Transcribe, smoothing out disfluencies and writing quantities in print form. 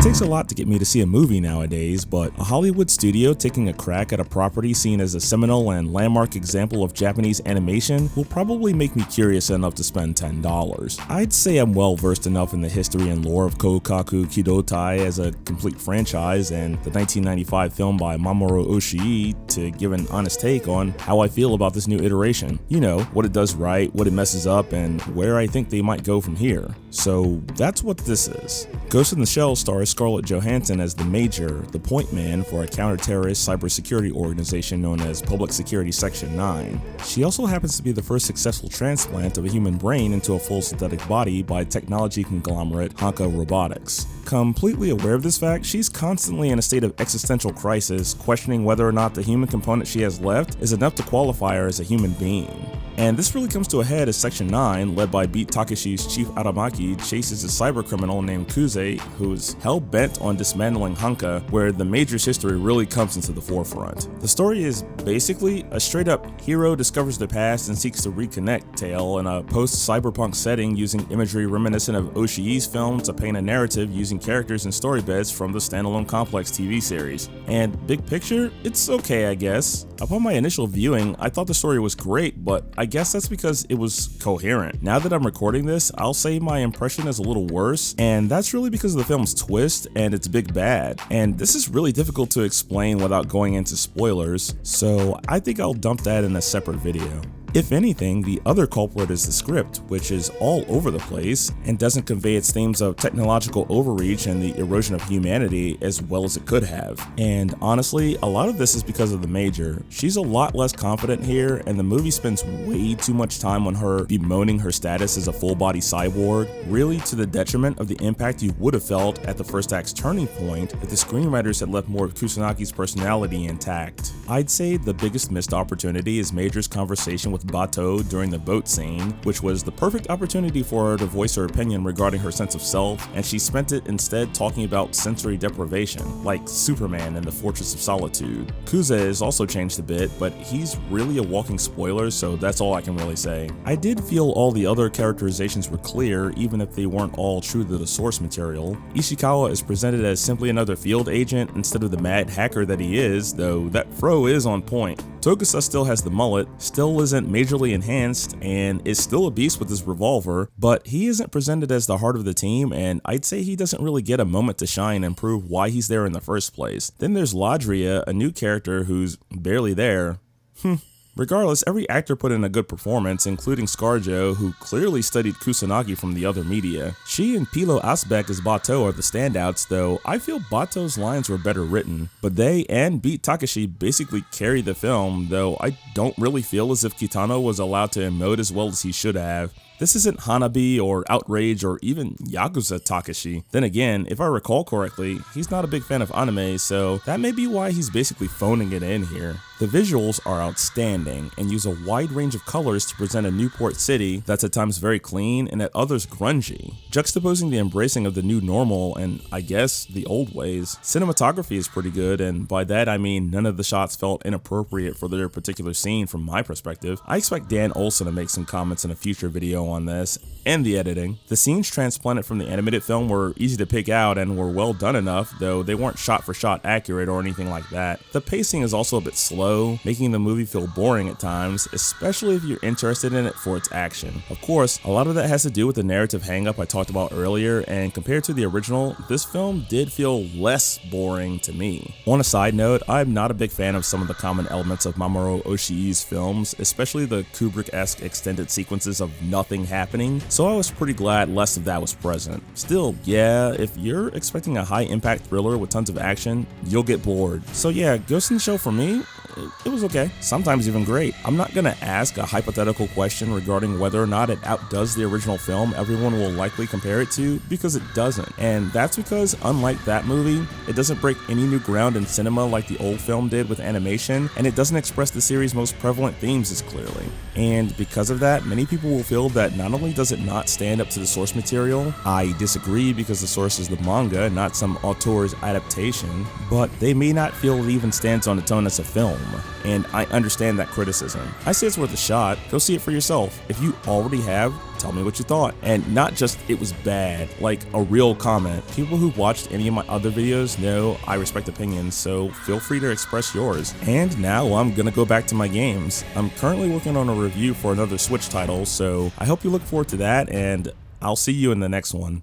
takes a lot to get me to see a movie nowadays, but a Hollywood studio taking a crack at a property seen as a seminal and landmark example of Japanese animation will probably make me curious enough to spend $10. I'd say I'm well versed enough in the history and lore of Kokaku Kidotai as a complete franchise and the 1995 film by Mamoru Oshii to give an honest take on how I feel about this new iteration. You know, what it does right, what it messes up, and where I think they might go from here. So that's what this is. Ghost in the Shell stars Scarlett Johansson as the Major, the point man for a counter-terrorist cybersecurity organization known as Public Security Section 9. She also happens to be the first successful transplant of a human brain into a full synthetic body by technology conglomerate Hanka Robotics. Completely aware of this fact, she's constantly in a state of existential crisis, questioning whether or not the human component she has left is enough to qualify her as a human being. And this really comes to a head as Section 9, led by Beat Takeshi's Chief Aramaki, chases a cybercriminal named Kuze, who's hell-bent on dismantling Hanka, where the Major's history really comes into the forefront. The story is basically a straight-up hero discovers the past and seeks to reconnect tale in a post-cyberpunk setting using imagery reminiscent of Oshii's film to paint a narrative using characters and story beds from the standalone Complex TV series. And big picture, it's okay, I guess. Upon my initial viewing, I thought the story was great, but I guess that's because it was coherent. Now that I'm recording this, I'll say my impression is a little worse, and that's really because of the film's twist and its big bad. And this is really difficult to explain without going into spoilers, so I think I'll dump that in a separate video. If anything, the other culprit is the script, which is all over the place and doesn't convey its themes of technological overreach and the erosion of humanity as well as it could have. And honestly, a lot of this is because of the Major. She's a lot less confident here, and the movie spends way too much time on her bemoaning her status as a full-body cyborg, really to the detriment of the impact you would have felt at the first act's turning point if the screenwriters had left more of Kusanagi's personality intact. I'd say the biggest missed opportunity is Major's conversation with Bato during the boat scene, which was the perfect opportunity for her to voice her opinion regarding her sense of self, and she spent it instead talking about sensory deprivation, like Superman in the Fortress of Solitude. Kuze is also changed a bit, but he's really a walking spoiler, so that's all I can really say. I did feel all the other characterizations were clear, even if they weren't all true to the source material. Ishikawa is presented as simply another field agent instead of the mad hacker that he is, though that fro is on point. Tokusa still has the mullet, still isn't majorly enhanced, and is still a beast with his revolver, but he isn't presented as the heart of the team, and I'd say he doesn't really get a moment to shine and prove why he's there in the first place. Then there's Ladria, a new character who's barely there. Regardless, every actor put in a good performance, including ScarJo, who clearly studied Kusanagi from the other media. She and Pilo Asbeck as Bato are the standouts, though I feel Bato's lines were better written. But they and Beat Takeshi basically carried the film, though I don't really feel as if Kitano was allowed to emote as well as he should have. This isn't Hanabi or Outrage or even Yakuza Takeshi. Then again, if I recall correctly, he's not a big fan of anime, so that may be why he's basically phoning it in here. The visuals are outstanding and use a wide range of colors to present a Newport City that's at times very clean and at others grungy, juxtaposing the embracing of the new normal and, I guess, the old ways. Cinematography is pretty good, and by that I mean none of the shots felt inappropriate for their particular scene from my perspective. I expect Dan Olsen to make some comments in a future video on this, and the editing. The scenes transplanted from the animated film were easy to pick out and were well done enough, though they weren't shot for shot accurate or anything like that. The pacing is also a bit slow, making the movie feel boring at times, especially if you're interested in it for its action. Of course, a lot of that has to do with the narrative hang-up I talked about earlier, and compared to the original, this film did feel less boring to me. On a side note, I'm not a big fan of some of the common elements of Mamoru Oshii's films, especially the Kubrick-esque extended sequences of nothing happening, so I was pretty glad less of that was present. Still, yeah, if you're expecting a high-impact thriller with tons of action, you'll get bored. So yeah, Ghost in the Shell for me, it was okay, sometimes even great. I'm not gonna ask a hypothetical question regarding whether or not it outdoes the original film everyone will likely compare it to, because it doesn't. And that's because, unlike that movie, it doesn't break any new ground in cinema like the old film did with animation, and it doesn't express the series' most prevalent themes as clearly. And because of that, many people will feel that not only does it not stand up to the source material, I disagree because the source is the manga, not some auteur's adaptation, but they may not feel it even stands on its own as a film. and I understand that criticism. I say it's worth a shot. Go see it for yourself. If you already have, tell me what you thought. And not just it was bad, like a real comment. People who've watched any of my other videos know I respect opinions, so feel free to express yours. And now I'm gonna go back to my games. I'm currently working on a review for another Switch title, so I hope you look forward to that, and I'll see you in the next one.